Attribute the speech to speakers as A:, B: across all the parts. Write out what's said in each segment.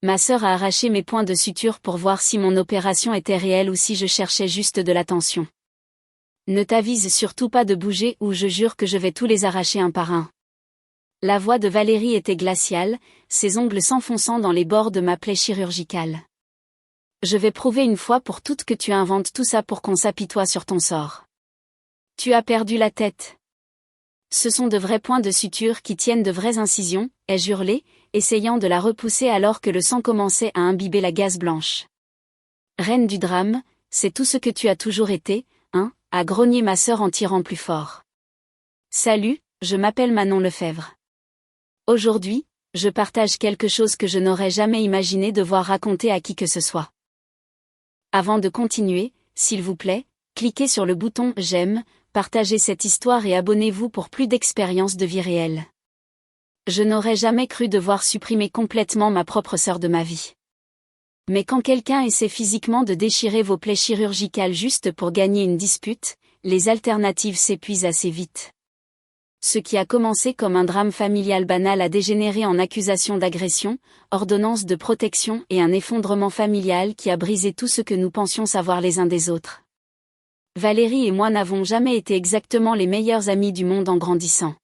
A: Ma sœur a arraché mes points de suture pour voir si mon opération était réelle ou si je cherchais juste de l'attention. Ne t'avise surtout pas de bouger ou je jure que je vais tous les arracher un par un. La voix de Valérie était glaciale, ses ongles s'enfonçant dans les bords de ma plaie chirurgicale. Je vais prouver une fois pour toutes que tu inventes tout ça pour qu'on s'apitoie sur ton sort. Tu as perdu la tête. Ce sont de vrais points de suture qui tiennent de vraies incisions, ai-je hurlé, essayant de la repousser alors que le sang commençait à imbiber la gaze blanche. Reine du drame, c'est tout ce que tu as toujours été, hein, a grogné ma sœur en tirant plus fort. Salut, je m'appelle Manon Lefebvre. Aujourd'hui, je partage quelque chose que je n'aurais jamais imaginé devoir raconter à qui que ce soit. Avant de continuer, s'il vous plaît, cliquez sur le bouton « J'aime », partagez cette histoire et abonnez-vous pour plus d'expériences de vie réelle. Je n'aurais jamais cru devoir supprimer complètement ma propre sœur de ma vie. Mais quand quelqu'un essaie physiquement de déchirer vos plaies chirurgicales juste pour gagner une dispute, les alternatives s'épuisent assez vite. Ce qui a commencé comme un drame familial banal a dégénéré en accusation d'agression, ordonnance de protection et un effondrement familial qui a brisé tout ce que nous pensions savoir les uns des autres. Valérie et moi n'avons jamais été exactement les meilleurs amis du monde en grandissant.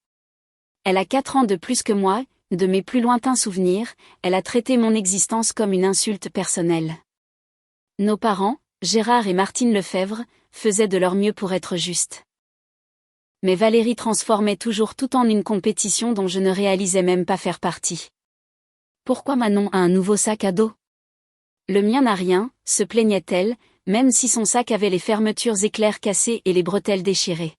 A: Elle a 4 ans de plus que moi, de mes plus lointains souvenirs, elle a traité mon existence comme une insulte personnelle. Nos parents, Gérard et Martine Lefebvre, faisaient de leur mieux pour être justes. Mais Valérie transformait toujours tout en une compétition dont je ne réalisais même pas faire partie. Pourquoi Manon a un nouveau sac à dos? Le mien n'a rien, se plaignait-elle, même si son sac avait les fermetures éclairs cassées et les bretelles déchirées.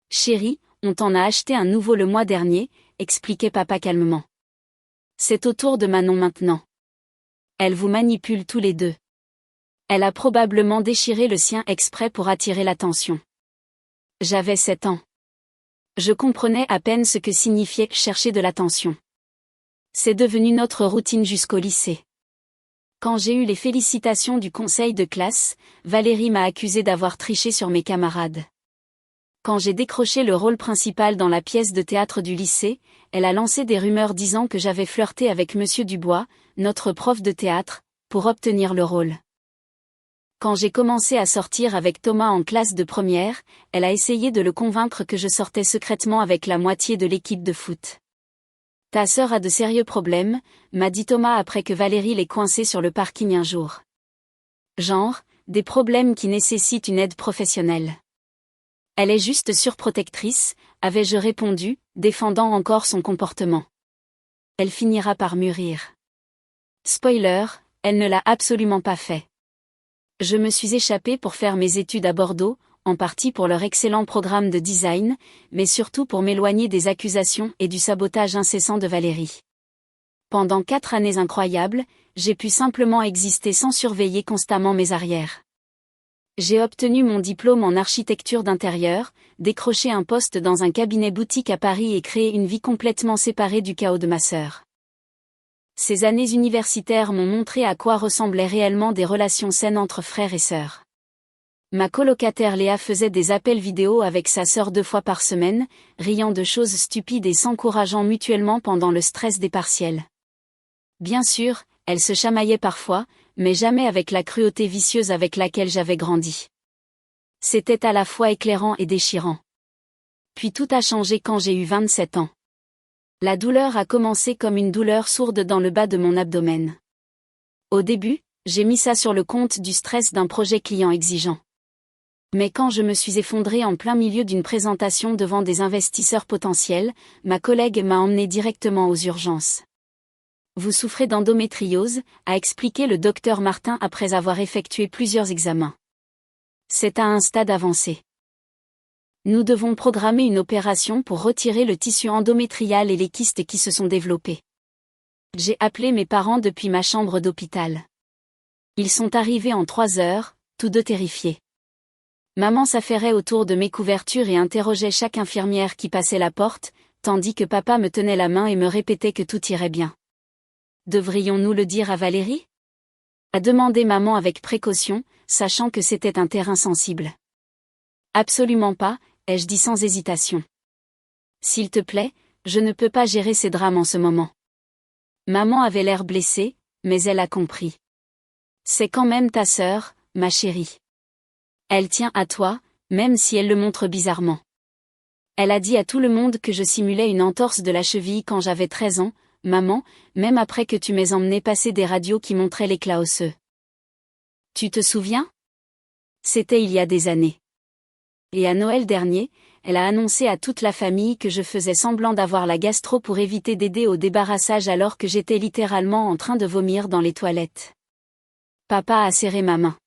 A: Chérie, on t'en a acheté un nouveau le mois dernier, expliquait papa calmement. C'est au tour de Manon maintenant. Elle vous manipule tous les deux. Elle a probablement déchiré le sien exprès pour attirer l'attention. J'avais 7 ans. Je comprenais à peine ce que signifiait chercher de l'attention. C'est devenu notre routine jusqu'au lycée. Quand j'ai eu les félicitations du conseil de classe, Valérie m'a accusé d'avoir triché sur mes camarades. Quand j'ai décroché le rôle principal dans la pièce de théâtre du lycée, elle a lancé des rumeurs disant que j'avais flirté avec Monsieur Dubois, notre prof de théâtre, pour obtenir le rôle. Quand j'ai commencé à sortir avec Thomas en classe de première, elle a essayé de le convaincre que je sortais secrètement avec la moitié de l'équipe de foot. Ta sœur a de sérieux problèmes, m'a dit Thomas après que Valérie l'ait coincée sur le parking un jour. Genre, des problèmes qui nécessitent une aide professionnelle. Elle est juste surprotectrice, avais-je répondu, défendant encore son comportement. Elle finira par mûrir. Spoiler, elle ne l'a absolument pas fait. Je me suis échappée pour faire mes études à Bordeaux, en partie pour leur excellent programme de design, mais surtout pour m'éloigner des accusations et du sabotage incessant de Valérie. Pendant 4 années incroyables, j'ai pu simplement exister sans surveiller constamment mes arrières. J'ai obtenu mon diplôme en architecture d'intérieur, décroché un poste dans un cabinet boutique à Paris et créé une vie complètement séparée du chaos de ma sœur. Ces années universitaires m'ont montré à quoi ressemblaient réellement des relations saines entre frères et sœurs. Ma colocataire Léa faisait des appels vidéo avec sa sœur 2 fois par semaine, riant de choses stupides et s'encourageant mutuellement pendant le stress des partiels. Bien sûr, elles se chamaillaient parfois, mais jamais avec la cruauté vicieuse avec laquelle j'avais grandi. C'était à la fois éclairant et déchirant. Puis tout a changé quand j'ai eu 27 ans. La douleur a commencé comme une douleur sourde dans le bas de mon abdomen. Au début, j'ai mis ça sur le compte du stress d'un projet client exigeant. Mais quand je me suis effondrée en plein milieu d'une présentation devant des investisseurs potentiels, ma collègue m'a emmenée directement aux urgences. Vous souffrez d'endométriose, a expliqué le docteur Martin après avoir effectué plusieurs examens. C'est à un stade avancé. Nous devons programmer une opération pour retirer le tissu endométrial et les kystes qui se sont développés. J'ai appelé mes parents depuis ma chambre d'hôpital. Ils sont arrivés en 3 heures, tous deux terrifiés. Maman s'affairait autour de mes couvertures et interrogeait chaque infirmière qui passait la porte, tandis que papa me tenait la main et me répétait que tout irait bien. Devrions-nous le dire à Valérie? A demandé maman avec précaution, sachant que c'était un terrain sensible. Absolument pas, ai-je dit sans hésitation. S'il te plaît, je ne peux pas gérer ces drames en ce moment. Maman avait l'air blessée, mais elle a compris. C'est quand même ta sœur, ma chérie. Elle tient à toi, même si elle le montre bizarrement. Elle a dit à tout le monde que je simulais une entorse de la cheville quand j'avais 13 ans, maman, même après que tu m'aies emmené passer des radios qui montraient l'éclat osseux. Tu te souviens? C'était il y a des années. Et à Noël dernier, elle a annoncé à toute la famille que je faisais semblant d'avoir la gastro pour éviter d'aider au débarrassage alors que j'étais littéralement en train de vomir dans les toilettes. Papa a serré ma main.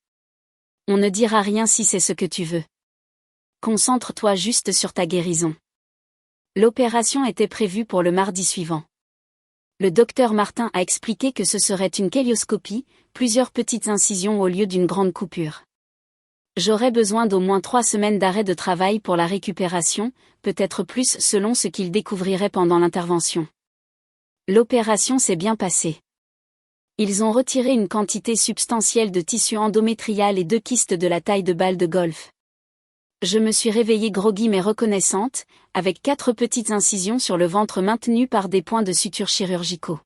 A: On ne dira rien si c'est ce que tu veux. Concentre-toi juste sur ta guérison. L'opération était prévue pour le mardi suivant. Le docteur Martin a expliqué que ce serait une kélioscopie, plusieurs petites incisions au lieu d'une grande coupure. J'aurais besoin d'au moins 3 semaines d'arrêt de travail pour la récupération, peut-être plus selon ce qu'il découvrirait pendant l'intervention. L'opération s'est bien passée. Ils ont retiré une quantité substantielle de tissu endométrial et 2 kystes de la taille de balles de golf. Je me suis réveillée groggy mais reconnaissante, avec 4 petites incisions sur le ventre maintenues par des points de suture chirurgicaux.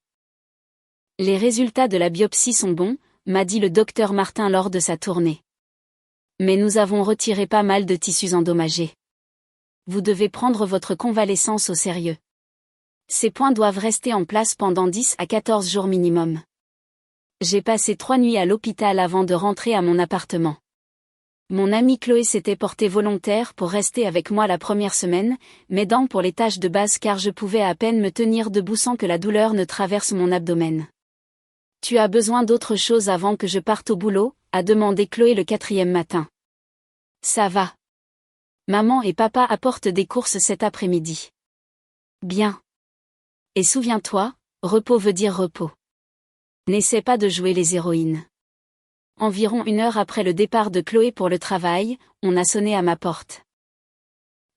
A: Les résultats de la biopsie sont bons, m'a dit le docteur Martin lors de sa tournée. Mais nous avons retiré pas mal de tissus endommagés. Vous devez prendre votre convalescence au sérieux. Ces points doivent rester en place pendant 10 à 14 jours minimum. J'ai passé 3 nuits à l'hôpital avant de rentrer à mon appartement. Mon amie Chloé s'était portée volontaire pour rester avec moi la première semaine, m'aidant pour les tâches de base car je pouvais à peine me tenir debout sans que la douleur ne traverse mon abdomen. Tu as besoin d'autre chose avant que je parte au boulot, a demandé Chloé le 4e matin. Ça va. Maman et papa apportent des courses cet après-midi. Bien. Et souviens-toi, repos veut dire repos. N'essaie pas de jouer les héroïnes. Environ 1 heure après le départ de Chloé pour le travail, on a sonné à ma porte.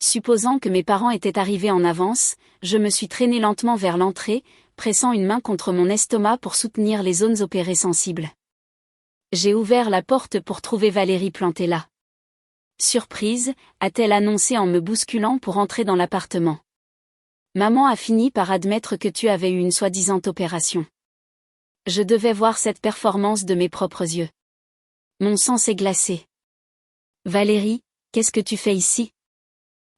A: Supposant que mes parents étaient arrivés en avance, je me suis traînée lentement vers l'entrée, pressant une main contre mon estomac pour soutenir les zones opérées sensibles. J'ai ouvert la porte pour trouver Valérie plantée là. Surprise, a-t-elle annoncé en me bousculant pour entrer dans l'appartement. Maman a fini par admettre que tu avais eu une soi-disant opération. Je devais voir cette performance de mes propres yeux. Mon sang s'est glacé. Valérie, qu'est-ce que tu fais ici?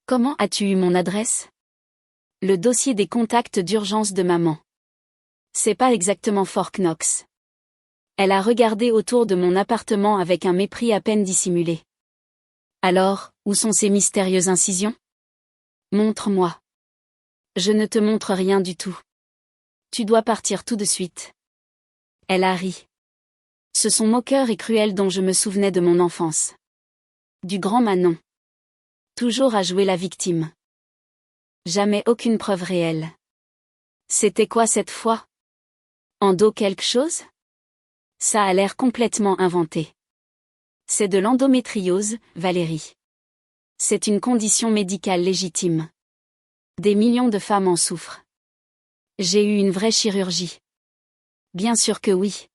A: Comment as-tu eu mon adresse? Le dossier des contacts d'urgence de maman. C'est pas exactement Fort Knox. Elle a regardé autour de mon appartement avec un mépris à peine dissimulé. Alors, où sont ces mystérieuses incisions? Montre-moi. Je ne te montre rien du tout. Tu dois partir tout de suite. Elle a ri. Ce sont moqueurs et cruels dont je me souvenais de mon enfance. Du grand Manon. Toujours à jouer la victime. Jamais aucune preuve réelle. C'était quoi cette fois? Endo quelque chose? Ça a l'air complètement inventé. C'est de l'endométriose, Valérie. C'est une condition médicale légitime. Des millions de femmes en souffrent. J'ai eu une vraie chirurgie. Bien sûr que oui.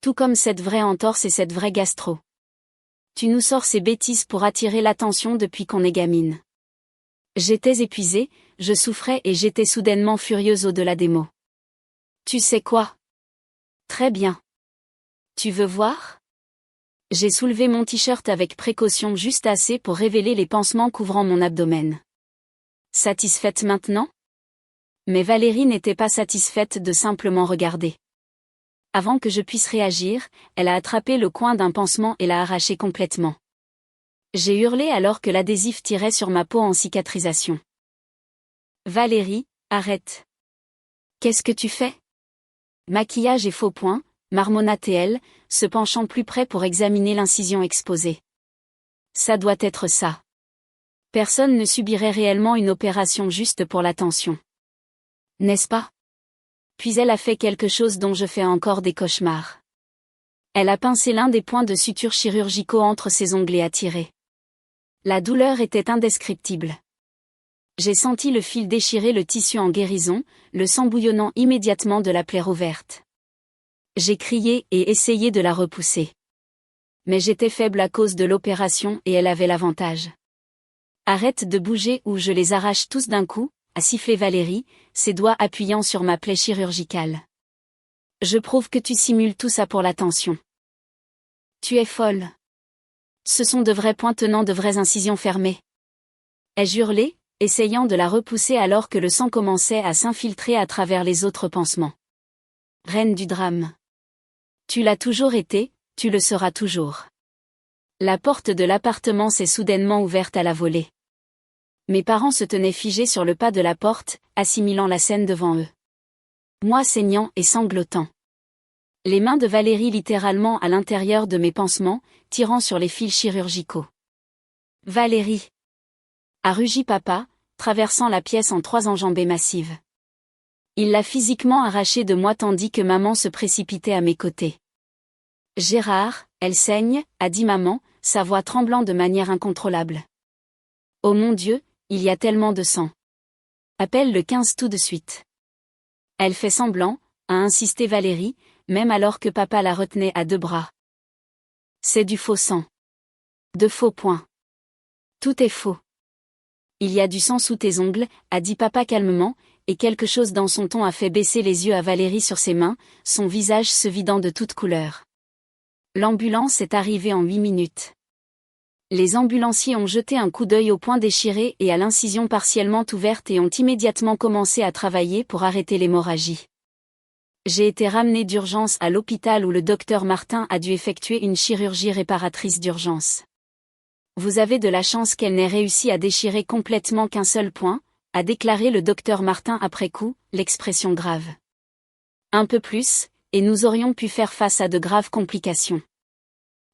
A: Tout comme cette vraie entorse et cette vraie gastro. Tu nous sors ces bêtises pour attirer l'attention depuis qu'on est gamine. J'étais épuisée, je souffrais et j'étais soudainement furieuse au-delà des mots. Tu sais quoi? Très bien. Tu veux voir? J'ai soulevé mon t-shirt avec précaution juste assez pour révéler les pansements couvrant mon abdomen. Satisfaite maintenant? Mais Valérie n'était pas satisfaite de simplement regarder. Avant que je puisse réagir, elle a attrapé le coin d'un pansement et l'a arraché complètement. J'ai hurlé alors que l'adhésif tirait sur ma peau en cicatrisation. Valérie, arrête. Qu'est-ce que tu fais? Maquillage et faux points, marmonna-t-elle, se penchant plus près pour examiner l'incision exposée. Ça doit être ça. Personne ne subirait réellement une opération juste pour l'attention. N'est-ce pas? Puis elle a fait quelque chose dont je fais encore des cauchemars. Elle a pincé l'un des points de suture chirurgicaux entre ses ongles et a tiré. La douleur était indescriptible. J'ai senti le fil déchirer le tissu en guérison, le sang bouillonnant immédiatement de la plaie rouverte. J'ai crié et essayé de la repousser. Mais j'étais faible à cause de l'opération et elle avait l'avantage. Arrête de bouger ou je les arrache tous d'un coup, a sifflé Valérie, ses doigts appuyant sur ma plaie chirurgicale. Je prouve que tu simules tout ça pour l'attention. Tu es folle. Ce sont de vrais poings tenant de vraies incisions fermées. Ai-je hurlé, essayant de la repousser alors que le sang commençait à s'infiltrer à travers les autres pansements. Reine du drame. Tu l'as toujours été, tu le seras toujours. La porte de l'appartement s'est soudainement ouverte à la volée. Mes parents se tenaient figés sur le pas de la porte, assimilant la scène devant eux. Moi saignant et sanglotant. Les mains de Valérie littéralement à l'intérieur de mes pansements, tirant sur les fils chirurgicaux. Valérie. A rugi papa, traversant la pièce en 3 enjambées massives. Il l'a physiquement arrachée de moi tandis que maman se précipitait à mes côtés. Gérard, elle saigne, a dit maman, sa voix tremblant de manière incontrôlable. Oh mon Dieu, il y a tellement de sang. Appelle le 15 tout de suite. Elle fait semblant, a insisté Valérie, même alors que papa la retenait à 2 bras. C'est du faux sang. De faux poings. Tout est faux. Il y a du sang sous tes ongles, a dit papa calmement, et quelque chose dans son ton a fait baisser les yeux à Valérie sur ses mains, son visage se vidant de toute couleur. L'ambulance est arrivée en 8 minutes. Les ambulanciers ont jeté un coup d'œil au poing déchiré et à l'incision partiellement ouverte et ont immédiatement commencé à travailler pour arrêter l'hémorragie. J'ai été ramenée d'urgence à l'hôpital où le docteur Martin a dû effectuer une chirurgie réparatrice d'urgence. Vous avez de la chance qu'elle n'ait réussi à déchirer complètement qu'un seul point, a déclaré le docteur Martin après coup, l'expression grave. Un peu plus, et nous aurions pu faire face à de graves complications.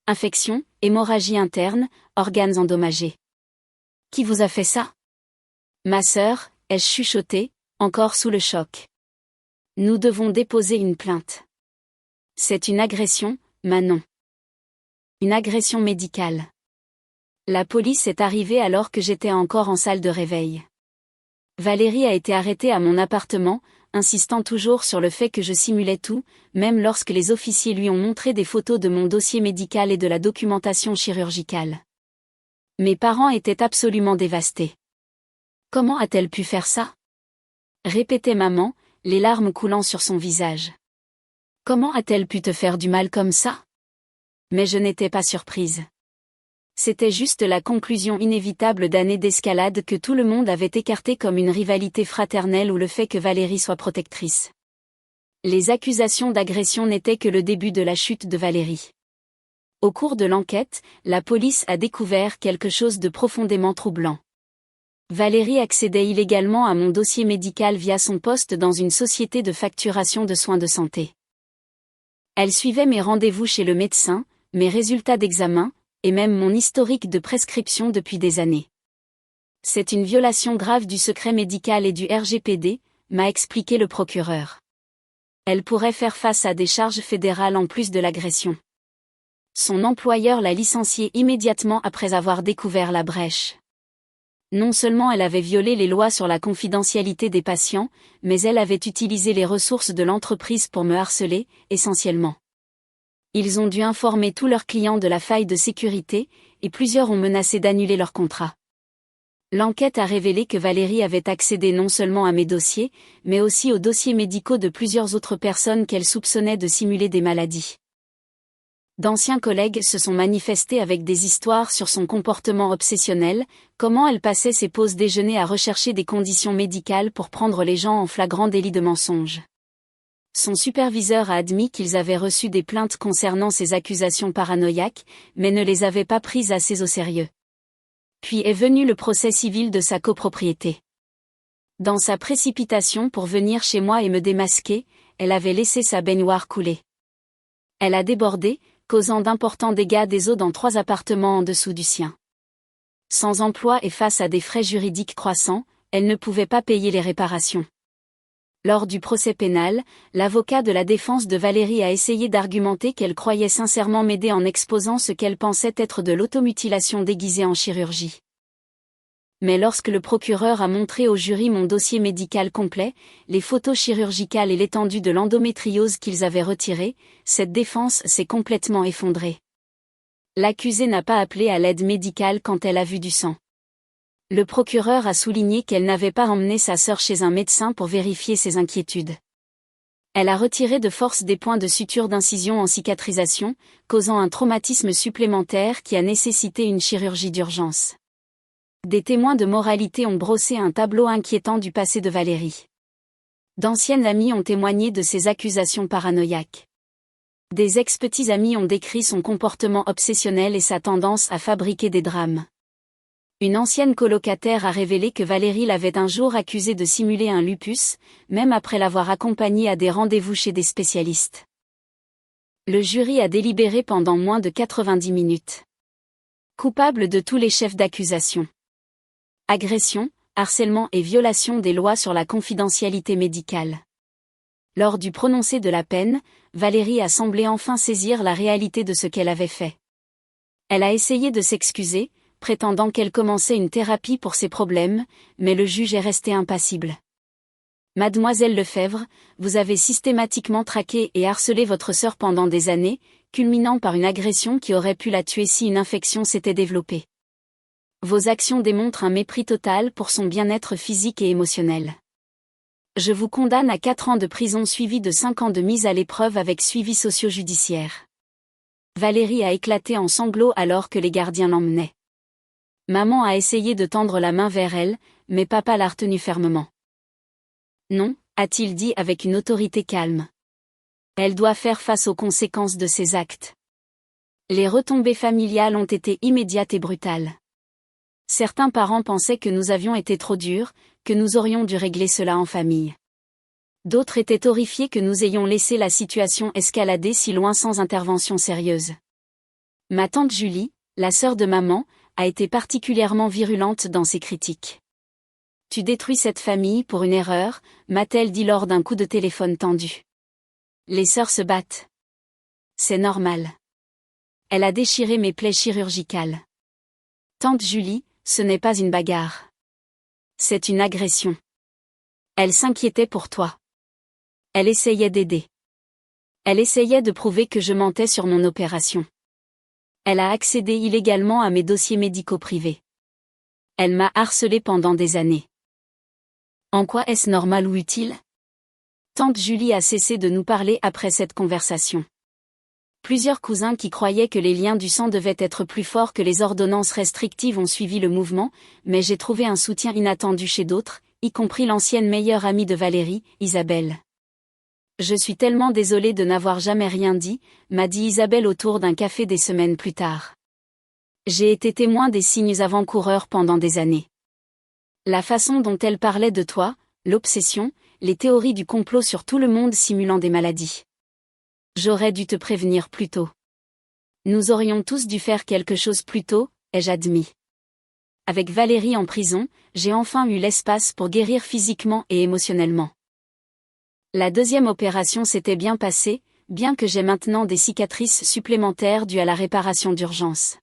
A: Infection, hémorragie interne, organes endommagés. Qui vous a fait ça? Ma sœur, ai-je chuchoté, encore sous le choc. Nous devons déposer une plainte. C'est une agression, Manon. Une agression médicale. La police est arrivée alors que j'étais encore en salle de réveil. Valérie a été arrêtée à mon appartement, insistant toujours sur le fait que je simulais tout, même lorsque les officiers lui ont montré des photos de mon dossier médical et de la documentation chirurgicale. Mes parents étaient absolument dévastés. Comment a-t-elle pu faire ça? Répétait maman, les larmes coulant sur son visage. Comment a-t-elle pu te faire du mal comme ça? Mais je n'étais pas surprise. C'était juste la conclusion inévitable d'années d'escalade que tout le monde avait écartée comme une rivalité fraternelle ou le fait que Valérie soit protectrice. Les accusations d'agression n'étaient que le début de la chute de Valérie. Au cours de l'enquête, la police a découvert quelque chose de profondément troublant. Valérie accédait illégalement à mon dossier médical via son poste dans une société de facturation de soins de santé. Elle suivait mes rendez-vous chez le médecin, mes résultats d'examen, et même mon historique de prescription depuis des années. C'est une violation grave du secret médical et du RGPD, m'a expliqué le procureur. Elle pourrait faire face à des charges fédérales en plus de l'agression. Son employeur l'a licenciée immédiatement après avoir découvert la brèche. Non seulement elle avait violé les lois sur la confidentialité des patients, mais elle avait utilisé les ressources de l'entreprise pour me harceler, essentiellement. Ils ont dû informer tous leurs clients de la faille de sécurité, et plusieurs ont menacé d'annuler leur contrat. L'enquête a révélé que Valérie avait accédé non seulement à mes dossiers, mais aussi aux dossiers médicaux de plusieurs autres personnes qu'elle soupçonnait de simuler des maladies. D'anciens collègues se sont manifestés avec des histoires sur son comportement obsessionnel, comment elle passait ses pauses déjeuner à rechercher des conditions médicales pour prendre les gens en flagrant délit de mensonge. Son superviseur a admis qu'ils avaient reçu des plaintes concernant ces accusations paranoïaques, mais ne les avait pas prises assez au sérieux. Puis est venu le procès civil de sa copropriété. Dans sa précipitation pour venir chez moi et me démasquer, elle avait laissé sa baignoire couler. Elle a débordé, causant d'importants dégâts des eaux dans 3 appartements en dessous du sien. Sans emploi et face à des frais juridiques croissants, elle ne pouvait pas payer les réparations. Lors du procès pénal, l'avocat de la défense de Valérie a essayé d'argumenter qu'elle croyait sincèrement m'aider en exposant ce qu'elle pensait être de l'automutilation déguisée en chirurgie. Mais lorsque le procureur a montré au jury mon dossier médical complet, les photos chirurgicales et l'étendue de l'endométriose qu'ils avaient retirées, cette défense s'est complètement effondrée. L'accusée n'a pas appelé à l'aide médicale quand elle a vu du sang. Le procureur a souligné qu'elle n'avait pas emmené sa sœur chez un médecin pour vérifier ses inquiétudes. Elle a retiré de force des points de suture d'incision en cicatrisation, causant un traumatisme supplémentaire qui a nécessité une chirurgie d'urgence. Des témoins de moralité ont brossé un tableau inquiétant du passé de Valérie. D'anciennes amies ont témoigné de ses accusations paranoïaques. Des ex-petits amis ont décrit son comportement obsessionnel et sa tendance à fabriquer des drames. Une ancienne colocataire a révélé que Valérie l'avait un jour accusée de simuler un lupus, même après l'avoir accompagnée à des rendez-vous chez des spécialistes. Le jury a délibéré pendant moins de 90 minutes. Coupable de tous les chefs d'accusation. Agression, harcèlement et violation des lois sur la confidentialité médicale. Lors du prononcé de la peine, Valérie a semblé enfin saisir la réalité de ce qu'elle avait fait. Elle a essayé de s'excuser, prétendant qu'elle commençait une thérapie pour ses problèmes, mais le juge est resté impassible. Mademoiselle Lefebvre, vous avez systématiquement traqué et harcelé votre sœur pendant des années, culminant par une agression qui aurait pu la tuer si une infection s'était développée. Vos actions démontrent un mépris total pour son bien-être physique et émotionnel. Je vous condamne à 4 ans de prison suivis de 5 ans de mise à l'épreuve avec suivi socio-judiciaire. Valérie a éclaté en sanglots alors que les gardiens l'emmenaient. Maman a essayé de tendre la main vers elle, mais papa l'a retenue fermement. Non, a-t-il dit avec une autorité calme. Elle doit faire face aux conséquences de ses actes. Les retombées familiales ont été immédiates et brutales. Certains parents pensaient que nous avions été trop durs, que nous aurions dû régler cela en famille. D'autres étaient horrifiés que nous ayons laissé la situation escalader si loin sans intervention sérieuse. Ma tante Julie, la sœur de maman, a été particulièrement virulente dans ses critiques. Tu détruis cette famille pour une erreur, m'a-t-elle dit lors d'un coup de téléphone tendu. Les sœurs se battent. C'est normal. Elle a déchiré mes plaies chirurgicales. Tante Julie, ce n'est pas une bagarre. C'est une agression. Elle s'inquiétait pour toi. Elle essayait d'aider. Elle essayait de prouver que je mentais sur mon opération. Elle a accédé illégalement à mes dossiers médicaux privés. Elle m'a harcelé pendant des années. En quoi est-ce normal ou utile ? Tante Julie a cessé de nous parler après cette conversation. Plusieurs cousins qui croyaient que les liens du sang devaient être plus forts que les ordonnances restrictives ont suivi le mouvement, mais j'ai trouvé un soutien inattendu chez d'autres, y compris l'ancienne meilleure amie de Valérie, Isabelle. Je suis tellement désolée de n'avoir jamais rien dit, m'a dit Isabelle autour d'un café des semaines plus tard. J'ai été témoin des signes avant-coureurs pendant des années. La façon dont elle parlait de toi, l'obsession, les théories du complot sur tout le monde simulant des maladies. J'aurais dû te prévenir plus tôt. Nous aurions tous dû faire quelque chose plus tôt, ai-je admis. Avec Valérie en prison, j'ai enfin eu l'espace pour guérir physiquement et émotionnellement. La deuxième opération s'était bien passée, bien que j'ai maintenant des cicatrices supplémentaires dues à la réparation d'urgence.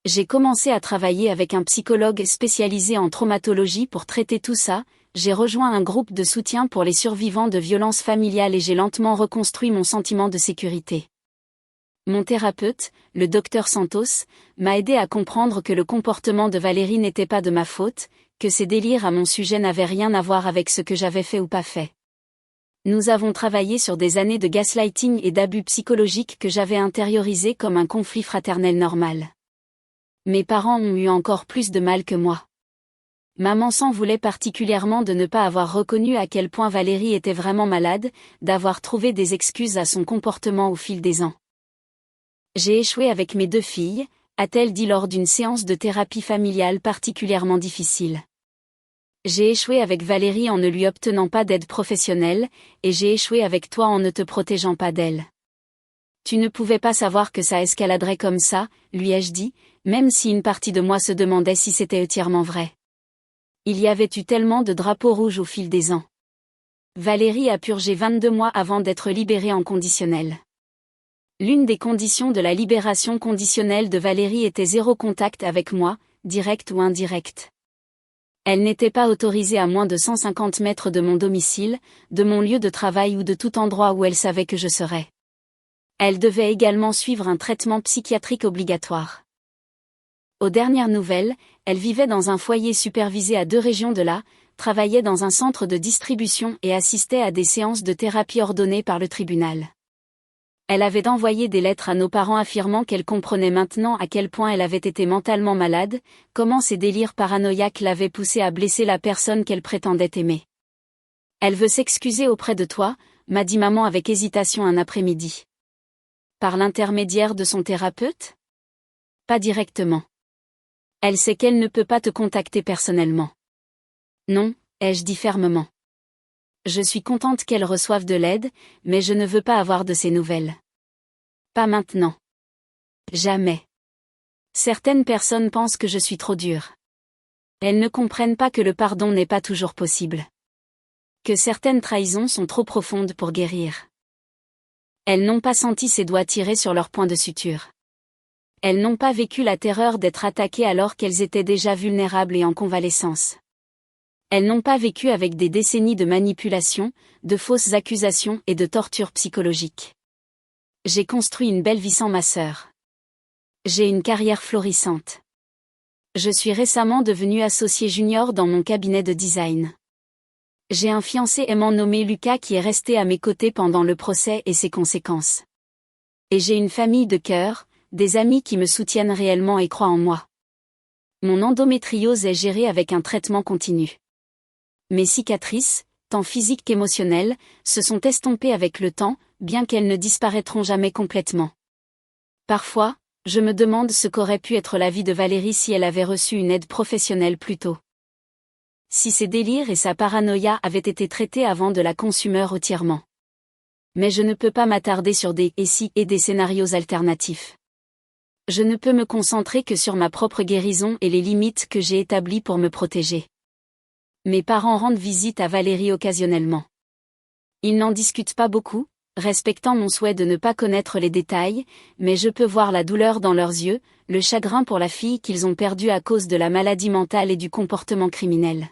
A: J'ai commencé à travailler avec un psychologue spécialisé en traumatologie pour traiter tout ça, j'ai rejoint un groupe de soutien pour les survivants de violences familiales et j'ai lentement reconstruit mon sentiment de sécurité. Mon thérapeute, le docteur Santos, m'a aidé à comprendre que le comportement de Valérie n'était pas de ma faute, que ses délires à mon sujet n'avaient rien à voir avec ce que j'avais fait ou pas fait. Nous avons travaillé sur des années de gaslighting et d'abus psychologiques que j'avais intériorisés comme un conflit fraternel normal. Mes parents ont eu encore plus de mal que moi. Maman s'en voulait particulièrement de ne pas avoir reconnu à quel point Valérie était vraiment malade, d'avoir trouvé des excuses à son comportement au fil des ans. J'ai échoué avec mes 2 filles, a-t-elle dit lors d'une séance de thérapie familiale particulièrement difficile. J'ai échoué avec Valérie en ne lui obtenant pas d'aide professionnelle, et j'ai échoué avec toi en ne te protégeant pas d'elle. Tu ne pouvais pas savoir que ça escaladerait comme ça, lui ai-je dit, même si une partie de moi se demandait si c'était entièrement vrai. Il y avait eu tellement de drapeaux rouges au fil des ans. Valérie a purgé 22 mois avant d'être libérée en conditionnel. L'une des conditions de la libération conditionnelle de Valérie était 0 contact avec moi, direct ou indirect. Elle n'était pas autorisée à moins de 150 mètres de mon domicile, de mon lieu de travail ou de tout endroit où elle savait que je serais. Elle devait également suivre un traitement psychiatrique obligatoire. Aux dernières nouvelles, elle vivait dans un foyer supervisé à 2 régions de là, travaillait dans un centre de distribution et assistait à des séances de thérapie ordonnées par le tribunal. Elle avait envoyé des lettres à nos parents affirmant qu'elle comprenait maintenant à quel point elle avait été mentalement malade, comment ses délires paranoïaques l'avaient poussée à blesser la personne qu'elle prétendait aimer. Elle veut s'excuser auprès de toi, m'a dit maman avec hésitation un après-midi. Par l'intermédiaire de son thérapeute? Pas directement. Elle sait qu'elle ne peut pas te contacter personnellement. Non, ai-je dit fermement. Je suis contente qu'elle reçoive de l'aide, mais je ne veux pas avoir de ses nouvelles. Pas maintenant. Jamais. Certaines personnes pensent que je suis trop dure. Elles ne comprennent pas que le pardon n'est pas toujours possible. Que certaines trahisons sont trop profondes pour guérir. Elles n'ont pas senti ses doigts tirer sur leur point de suture. Elles n'ont pas vécu la terreur d'être attaquées alors qu'elles étaient déjà vulnérables et en convalescence. Elles n'ont pas vécu avec des décennies de manipulation, de fausses accusations et de tortures psychologiques. J'ai construit une belle vie sans ma sœur. J'ai une carrière florissante. Je suis récemment devenue associée junior dans mon cabinet de design. J'ai un fiancé aimant nommé Lucas qui est resté à mes côtés pendant le procès et ses conséquences. Et j'ai une famille de cœur, des amis qui me soutiennent réellement et croient en moi. Mon endométriose est gérée avec un traitement continu. Mes cicatrices, tant physiques qu'émotionnelles, se sont estompées avec le temps, bien qu'elles ne disparaîtront jamais complètement. Parfois, je me demande ce qu'aurait pu être la vie de Valérie si elle avait reçu une aide professionnelle plus tôt. Si ses délires et sa paranoïa avaient été traités avant de la consumer entièrement. Mais je ne peux pas m'attarder sur des « et si » et des scénarios alternatifs. Je ne peux me concentrer que sur ma propre guérison et les limites que j'ai établies pour me protéger. Mes parents rendent visite à Valérie occasionnellement. Ils n'en discutent pas beaucoup, respectant mon souhait de ne pas connaître les détails, mais je peux voir la douleur dans leurs yeux, le chagrin pour la fille qu'ils ont perdue à cause de la maladie mentale et du comportement criminel.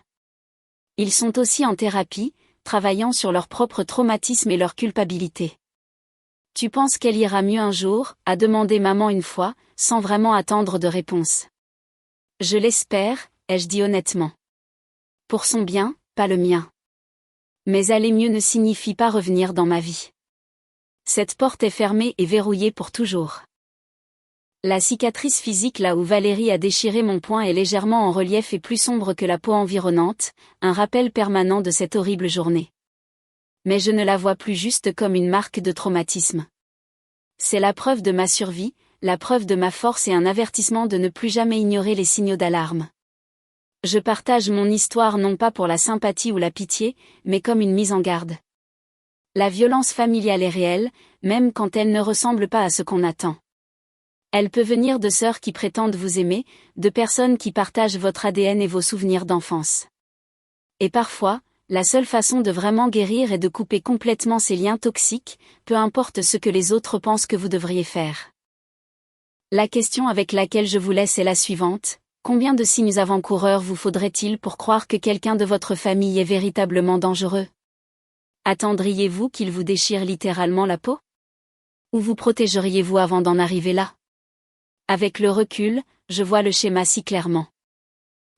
A: Ils sont aussi en thérapie, travaillant sur leur propre traumatisme et leur culpabilité. « Tu penses qu'elle ira mieux un jour ?» a demandé maman une fois, sans vraiment attendre de réponse. « Je l'espère », ai-je dit honnêtement. Pour son bien, pas le mien. Mais aller mieux ne signifie pas revenir dans ma vie. Cette porte est fermée et verrouillée pour toujours. La cicatrice physique là où Valérie a déchiré mon poing est légèrement en relief et plus sombre que la peau environnante, un rappel permanent de cette horrible journée. Mais je ne la vois plus juste comme une marque de traumatisme. C'est la preuve de ma survie, la preuve de ma force et un avertissement de ne plus jamais ignorer les signaux d'alarme. Je partage mon histoire non pas pour la sympathie ou la pitié, mais comme une mise en garde. La violence familiale est réelle, même quand elle ne ressemble pas à ce qu'on attend. Elle peut venir de sœurs qui prétendent vous aimer, de personnes qui partagent votre ADN et vos souvenirs d'enfance. Et parfois, la seule façon de vraiment guérir est de couper complètement ces liens toxiques, peu importe ce que les autres pensent que vous devriez faire. La question avec laquelle je vous laisse est la suivante. Combien de signes avant-coureurs vous faudrait-il pour croire que quelqu'un de votre famille est véritablement dangereux? Attendriez-vous qu'il vous déchire littéralement la peau? Ou vous protégeriez-vous avant d'en arriver là? Avec le recul, je vois le schéma si clairement.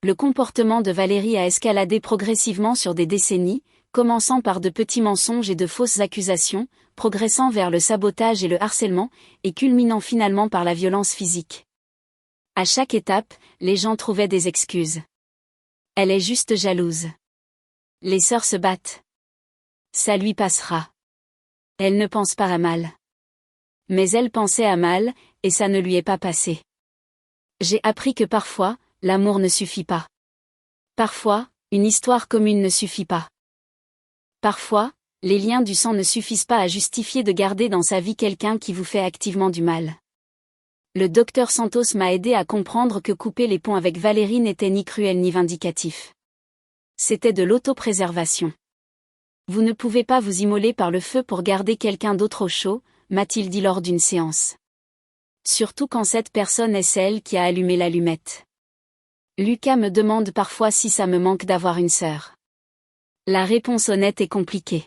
A: Le comportement de Valérie a escaladé progressivement sur des décennies, commençant par de petits mensonges et de fausses accusations, progressant vers le sabotage et le harcèlement, et culminant finalement par la violence physique. À chaque étape, les gens trouvaient des excuses. Elle est juste jalouse. Les sœurs se battent. Ça lui passera. Elle ne pense pas à mal. Mais elle pensait à mal, et ça ne lui est pas passé. J'ai appris que parfois, l'amour ne suffit pas. Parfois, une histoire commune ne suffit pas. Parfois, les liens du sang ne suffisent pas à justifier de garder dans sa vie quelqu'un qui vous fait activement du mal. Le docteur Santos m'a aidé à comprendre que couper les ponts avec Valérie n'était ni cruel ni vindicatif. C'était de l'autopréservation. Vous ne pouvez pas vous immoler par le feu pour garder quelqu'un d'autre au chaud, m'a-t-il dit lors d'une séance. Surtout quand cette personne est celle qui a allumé l'allumette. Lucas me demande parfois si ça me manque d'avoir une sœur. La réponse honnête est compliquée.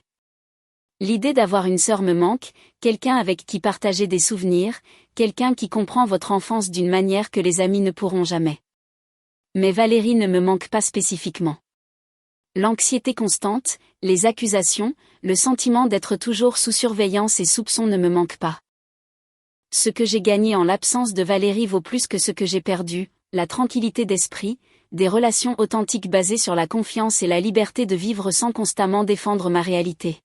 A: L'idée d'avoir une sœur me manque, quelqu'un avec qui partager des souvenirs, quelqu'un qui comprend votre enfance d'une manière que les amis ne pourront jamais. Mais Valérie ne me manque pas spécifiquement. L'anxiété constante, les accusations, le sentiment d'être toujours sous surveillance et soupçon ne me manquent pas. Ce que j'ai gagné en l'absence de Valérie vaut plus que ce que j'ai perdu, la tranquillité d'esprit, des relations authentiques basées sur la confiance et la liberté de vivre sans constamment défendre ma réalité.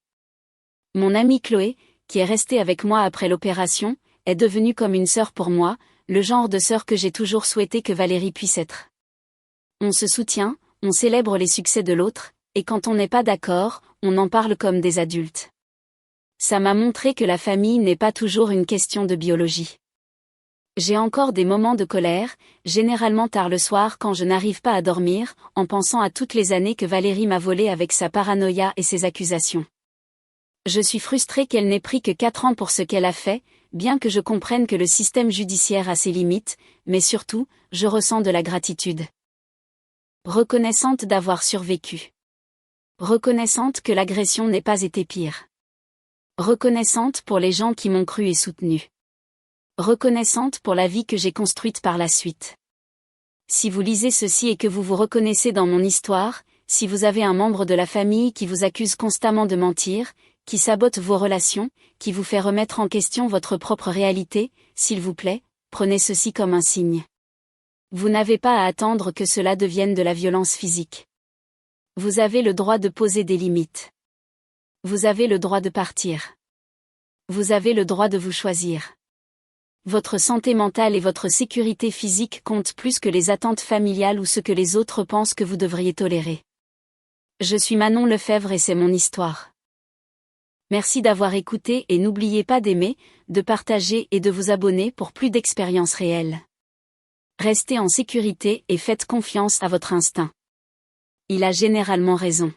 A: Mon amie Chloé, qui est restée avec moi après l'opération, est devenue comme une sœur pour moi, le genre de sœur que j'ai toujours souhaité que Valérie puisse être. On se soutient, on célèbre les succès de l'autre, et quand on n'est pas d'accord, on en parle comme des adultes. Ça m'a montré que la famille n'est pas toujours une question de biologie. J'ai encore des moments de colère, généralement tard le soir quand je n'arrive pas à dormir, en pensant à toutes les années que Valérie m'a volées avec sa paranoïa et ses accusations. Je suis frustrée qu'elle n'ait pris que 4 ans pour ce qu'elle a fait, bien que je comprenne que le système judiciaire a ses limites, mais surtout, je ressens de la gratitude. Reconnaissante d'avoir survécu. Reconnaissante que l'agression n'ait pas été pire. Reconnaissante pour les gens qui m'ont cru et soutenu. Reconnaissante pour la vie que j'ai construite par la suite. Si vous lisez ceci et que vous vous reconnaissez dans mon histoire, si vous avez un membre de la famille qui vous accuse constamment de mentir, qui sabote vos relations, qui vous fait remettre en question votre propre réalité, s'il vous plaît, prenez ceci comme un signe. Vous n'avez pas à attendre que cela devienne de la violence physique. Vous avez le droit de poser des limites. Vous avez le droit de partir. Vous avez le droit de vous choisir. Votre santé mentale et votre sécurité physique comptent plus que les attentes familiales ou ce que les autres pensent que vous devriez tolérer. Je suis Manon Lefebvre et c'est mon histoire. Merci d'avoir écouté et n'oubliez pas d'aimer, de partager et de vous abonner pour plus d'expériences réelles. Restez en sécurité et faites confiance à votre instinct. Il a généralement raison.